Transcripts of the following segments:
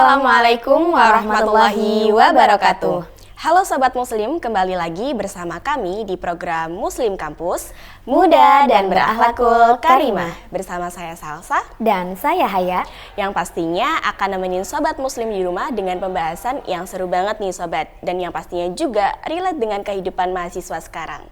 Assalamualaikum warahmatullahi wabarakatuh. Halo Sobat Muslim, kembali lagi bersama kami di program Muslim Kampus Muda dan Berakhlakul Karimah. Bersama saya Salsa dan saya Haya, yang pastinya akan nemenin Sobat Muslim di rumah dengan pembahasan yang seru banget nih Sobat. Dan yang pastinya juga relate dengan kehidupan mahasiswa sekarang.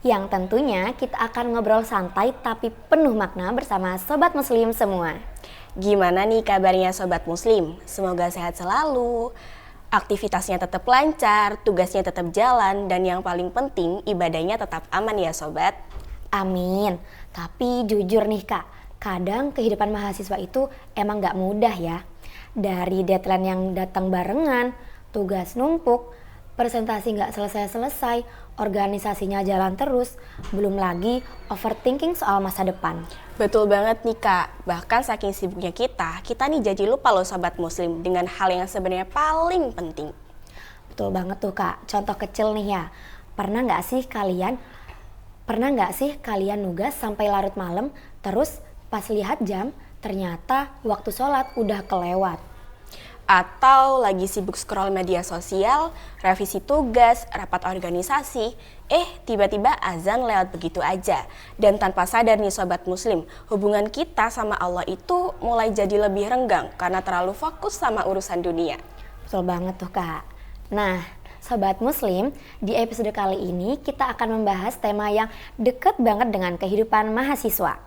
Yang tentunya kita akan ngobrol santai tapi penuh makna bersama Sobat Muslim semua. Gimana nih kabarnya Sobat Muslim? Semoga sehat selalu, aktivitasnya tetap lancar, tugasnya tetap jalan, dan yang paling penting ibadahnya tetap aman ya Sobat. Amin. Tapi jujur nih Kak, kadang kehidupan mahasiswa itu emang gak mudah ya. Dari deadline yang datang barengan, tugas numpuk, presentasi gak selesai-selesai, organisasinya jalan terus, belum lagi overthinking soal masa depan. Betul banget nih Kak, bahkan saking sibuknya kita nih jadi lupa loh Sobat Muslim dengan hal yang sebenarnya paling penting. Betul banget tuh Kak, contoh kecil nih ya, pernah gak sih kalian nugas sampai larut malam, terus pas lihat jam, ternyata waktu sholat udah kelewat. Atau lagi sibuk scroll media sosial, revisi tugas, rapat organisasi, tiba-tiba azan lewat begitu aja. Dan tanpa sadar nih Sobat Muslim, hubungan kita sama Allah itu mulai jadi lebih renggang karena terlalu fokus sama urusan dunia. Betul banget tuh Kak. Nah, Sobat Muslim, di episode kali ini kita akan membahas tema yang deket banget dengan kehidupan mahasiswa,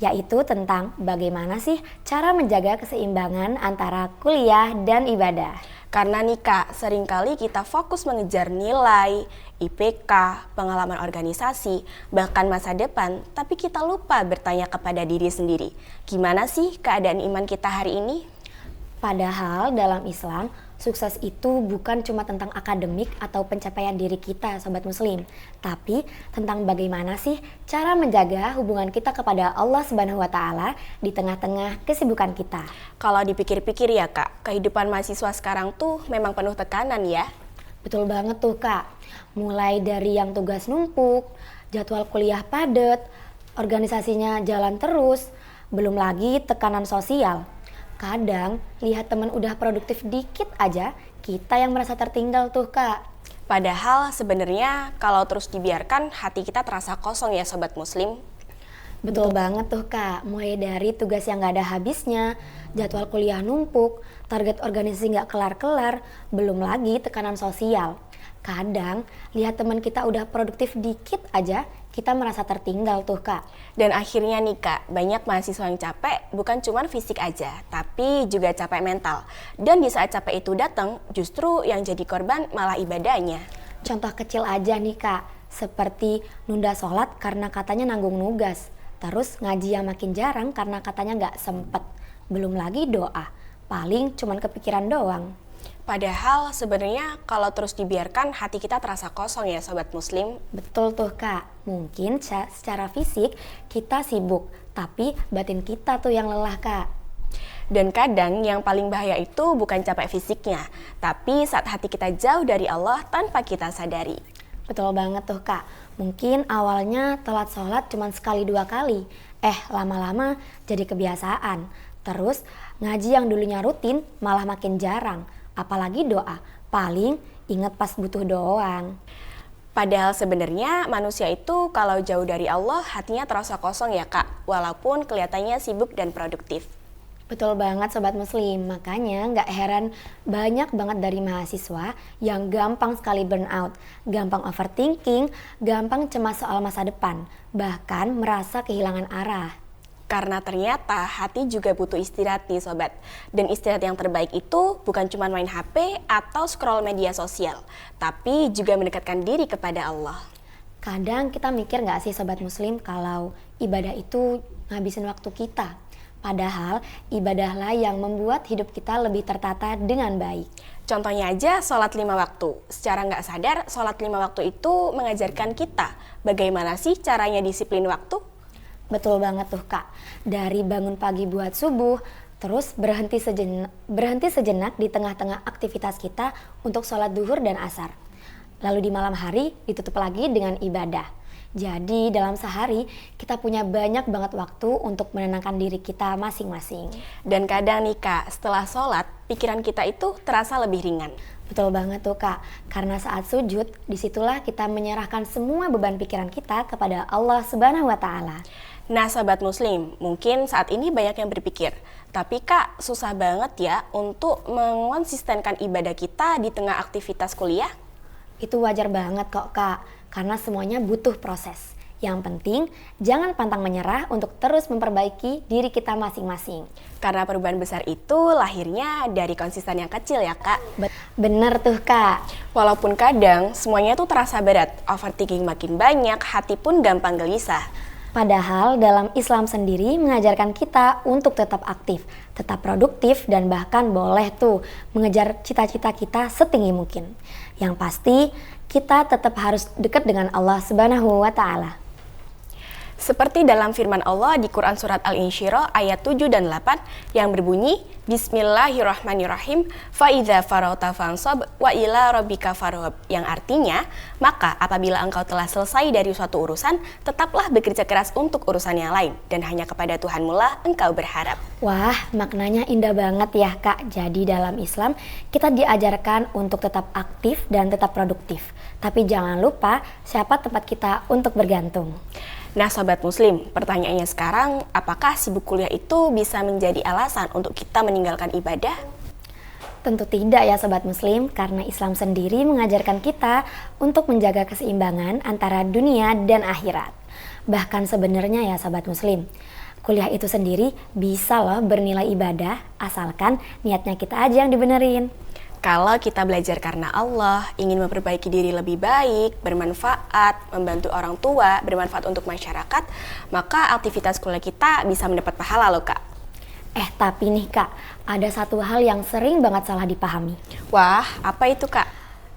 yaitu tentang bagaimana sih cara menjaga keseimbangan antara kuliah dan ibadah. Karena nih Kak, seringkali kita fokus mengejar nilai, IPK, pengalaman organisasi, bahkan masa depan, tapi kita lupa bertanya kepada diri sendiri, gimana sih keadaan iman kita hari ini? Padahal dalam Islam, sukses itu bukan cuma tentang akademik atau pencapaian diri kita Sobat Muslim, tapi tentang bagaimana sih cara menjaga hubungan kita kepada Allah Subhanahu wa Ta'ala di tengah-tengah kesibukan kita. Kalau dipikir-pikir ya Kak, kehidupan mahasiswa sekarang tuh memang penuh tekanan ya. Betul banget tuh Kak, mulai dari yang tugas numpuk, jadwal kuliah padat, organisasinya jalan terus, belum lagi tekanan sosial. Kadang lihat teman udah produktif dikit aja, kita yang merasa tertinggal tuh Kak. Padahal sebenarnya kalau terus dibiarkan hati kita terasa kosong ya Sobat Muslim. Betul banget tuh Kak, mulai dari tugas yang gak ada habisnya, jadwal kuliah numpuk, target organisasi gak kelar-kelar, belum lagi tekanan sosial. Kadang lihat teman kita udah produktif dikit aja, kita merasa tertinggal tuh Kak. Dan akhirnya nih Kak, banyak mahasiswa yang capek bukan cuma fisik aja, tapi juga capek mental. Dan di saat capek itu datang, justru yang jadi korban malah ibadahnya. Contoh kecil aja nih Kak, seperti nunda sholat karena katanya nanggung nugas. Terus ngaji yang makin jarang karena katanya gak sempet. Belum lagi doa, paling cuman kepikiran doang. Padahal sebenarnya kalau terus dibiarkan hati kita terasa kosong ya Sobat Muslim. Betul tuh Kak, mungkin secara fisik kita sibuk, tapi batin kita tuh yang lelah Kak. Dan kadang yang paling bahaya itu bukan capek fisiknya, tapi saat hati kita jauh dari Allah tanpa kita sadari. Betul banget tuh Kak, mungkin awalnya telat sholat cuma sekali dua kali, lama-lama jadi kebiasaan. Terus ngaji yang dulunya rutin malah makin jarang. Apalagi doa, paling inget pas butuh doang. Padahal sebenarnya manusia itu kalau jauh dari Allah hatinya terasa kosong ya Kak, walaupun kelihatannya sibuk dan produktif. Betul banget Sobat Muslim, makanya gak heran banyak banget dari mahasiswa yang gampang sekali burnout, gampang overthinking, gampang cemas soal masa depan, bahkan merasa kehilangan arah. Karena ternyata hati juga butuh istirahat nih Sobat. Dan istirahat yang terbaik itu bukan cuma main HP atau scroll media sosial, tapi juga mendekatkan diri kepada Allah. Kadang kita mikir gak sih Sobat Muslim kalau ibadah itu ngabisin waktu kita? Padahal ibadahlah yang membuat hidup kita lebih tertata dengan baik. Contohnya aja sholat 5 waktu. Secara gak sadar, sholat 5 waktu itu mengajarkan kita bagaimana sih caranya disiplin waktu. Betul banget tuh Kak, dari bangun pagi buat subuh, terus berhenti sejenak di tengah-tengah aktivitas kita untuk sholat duhur dan asar. Lalu di malam hari ditutup lagi dengan ibadah. Jadi dalam sehari kita punya banyak banget waktu untuk menenangkan diri kita masing-masing. Dan kadang nih Kak, setelah sholat, pikiran kita itu terasa lebih ringan. Betul banget tuh Kak, karena saat sujud, disitulah kita menyerahkan semua beban pikiran kita kepada Allah Subhanahu wa Ta'ala. Nah Sobat Muslim, mungkin saat ini banyak yang berpikir, tapi Kak susah banget ya untuk mengonsistenkan ibadah kita di tengah aktivitas kuliah? Itu wajar banget kok Kak, karena semuanya butuh proses. Yang penting, jangan pantang menyerah untuk terus memperbaiki diri kita masing-masing. Karena perubahan besar itu lahirnya dari konsisten yang kecil ya Kak. Bener tuh Kak. Walaupun kadang semuanya tuh terasa berat, overthinking makin banyak, hati pun gampang gelisah. Padahal dalam Islam sendiri mengajarkan kita untuk tetap aktif, tetap produktif, dan bahkan boleh tuh mengejar cita-cita kita setinggi mungkin. Yang pasti kita tetap harus dekat dengan Allah Subhanahu wa Ta'ala. Seperti dalam firman Allah di Quran Surat Al-Insyirah ayat 7 dan 8 yang berbunyi, Bismillahirrahmanirrahim, fa'idha farauta fansab wa ila rabbika farghab, yang artinya, maka apabila engkau telah selesai dari suatu urusan, tetaplah bekerja keras untuk urusan yang lain, dan hanya kepada Tuhanmu lah engkau berharap. Wah, maknanya indah banget ya Kak. Jadi dalam Islam kita diajarkan untuk tetap aktif dan tetap produktif. Tapi jangan lupa siapa tempat kita untuk bergantung. Nah Sobat Muslim, pertanyaannya sekarang, apakah sibuk kuliah itu bisa menjadi alasan untuk kita meninggalkan ibadah? Tentu tidak ya Sobat Muslim, karena Islam sendiri mengajarkan kita untuk menjaga keseimbangan antara dunia dan akhirat. Bahkan sebenarnya ya Sobat Muslim, kuliah itu sendiri bisa loh bernilai ibadah, asalkan niatnya kita aja yang dibenerin. Kalau kita belajar karena Allah, ingin memperbaiki diri lebih baik, bermanfaat, membantu orang tua, bermanfaat untuk masyarakat, maka aktivitas kuliah kita bisa mendapat pahala loh Kak. Tapi nih Kak, ada satu hal yang sering banget salah dipahami. Wah, apa itu Kak?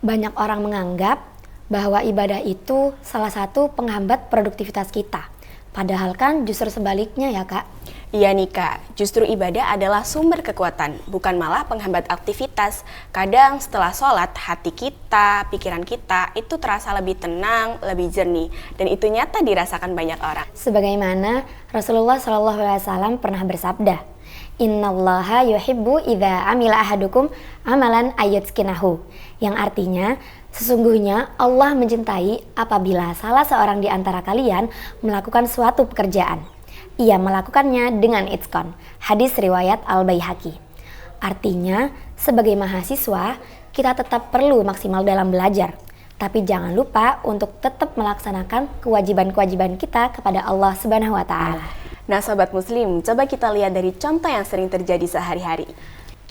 Banyak orang menganggap bahwa ibadah itu salah satu penghambat produktivitas kita. Padahal kan justru sebaliknya ya Kak. Iya nih Kak, justru ibadah adalah sumber kekuatan, bukan malah penghambat aktivitas. Kadang setelah sholat, hati kita, pikiran kita itu terasa lebih tenang, lebih jernih. Dan itu nyata dirasakan banyak orang. Sebagaimana Rasulullah SAW pernah bersabda, Innallaha yuhibbu idza amila ahadukum amalan ayyutskinahu. Yang artinya, sesungguhnya Allah mencintai apabila salah seorang di antara kalian melakukan suatu pekerjaan. Ia melakukannya dengan itqan. Hadis riwayat Al-Baihaqi. Artinya, sebagai mahasiswa, kita tetap perlu maksimal dalam belajar. Tapi jangan lupa untuk tetap melaksanakan kewajiban-kewajiban kita kepada Allah Subhanahu wa Ta'ala. Nah Sobat Muslim, coba kita lihat dari contoh yang sering terjadi sehari-hari.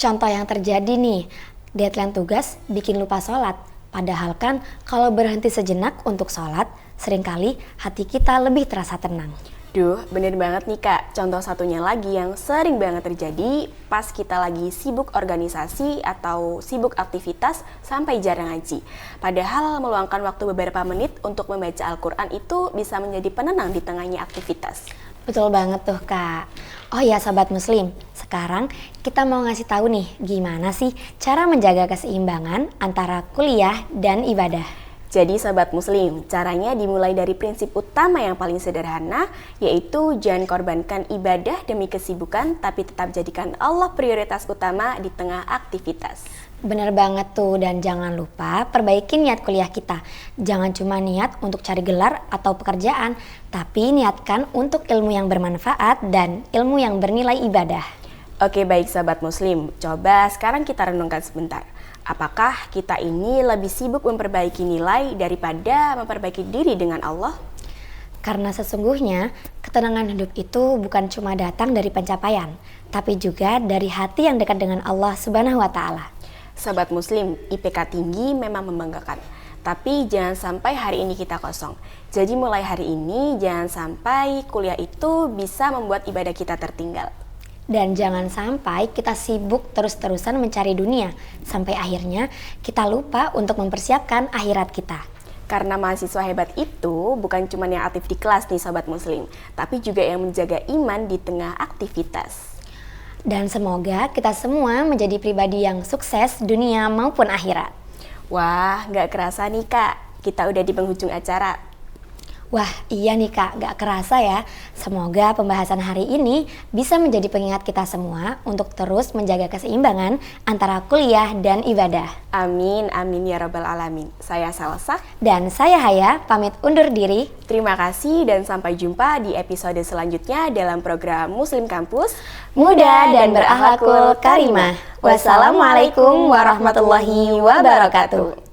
Contoh yang terjadi nih, deadline tugas bikin lupa sholat. Padahal kan kalau berhenti sejenak untuk sholat, seringkali hati kita lebih terasa tenang. Duh, bener banget nih Kak. Contoh satunya lagi yang sering banget terjadi pas kita lagi sibuk organisasi atau sibuk aktivitas sampai jarang ngaji. Padahal meluangkan waktu beberapa menit untuk membaca Al-Quran itu bisa menjadi penenang di tengahnya aktivitas. Betul banget tuh Kak. Oh ya Sobat Muslim, sekarang kita mau ngasih tahu nih gimana sih cara menjaga keseimbangan antara kuliah dan ibadah. Jadi Sobat Muslim, caranya dimulai dari prinsip utama yang paling sederhana, yaitu jangan korbankan ibadah demi kesibukan, tapi tetap jadikan Allah prioritas utama di tengah aktivitas. Bener banget tuh, dan jangan lupa perbaiki niat kuliah kita. Jangan cuma niat untuk cari gelar atau pekerjaan, tapi niatkan untuk ilmu yang bermanfaat dan ilmu yang bernilai ibadah. Oke baik Sobat Muslim, coba sekarang kita renungkan sebentar. Apakah kita ini lebih sibuk memperbaiki nilai daripada memperbaiki diri dengan Allah? Karena sesungguhnya ketenangan hidup itu bukan cuma datang dari pencapaian, tapi juga dari hati yang dekat dengan Allah Subhanahu wa Ta'ala. Sobat Muslim, IPK tinggi memang membanggakan, tapi jangan sampai hari ini kita kosong. Jadi mulai hari ini jangan sampai kuliah itu bisa membuat ibadah kita tertinggal. Dan jangan sampai kita sibuk terus-terusan mencari dunia, sampai akhirnya kita lupa untuk mempersiapkan akhirat kita. Karena mahasiswa hebat itu bukan cuma yang aktif di kelas nih Sobat Muslim, tapi juga yang menjaga iman di tengah aktivitas. Dan semoga kita semua menjadi pribadi yang sukses dunia maupun akhirat. Wah, gak kerasa nih Kak, kita udah di penghujung acara. Wah iya nih Kak, gak kerasa ya. Semoga pembahasan hari ini bisa menjadi pengingat kita semua untuk terus menjaga keseimbangan antara kuliah dan ibadah. Amin, amin ya rabbal alamin. Saya Salsa. Dan saya Haya, pamit undur diri. Terima kasih dan sampai jumpa di episode selanjutnya dalam program Muslim Kampus Muda dan berakhlakul karimah. Wassalamualaikum warahmatullahi wabarakatuh.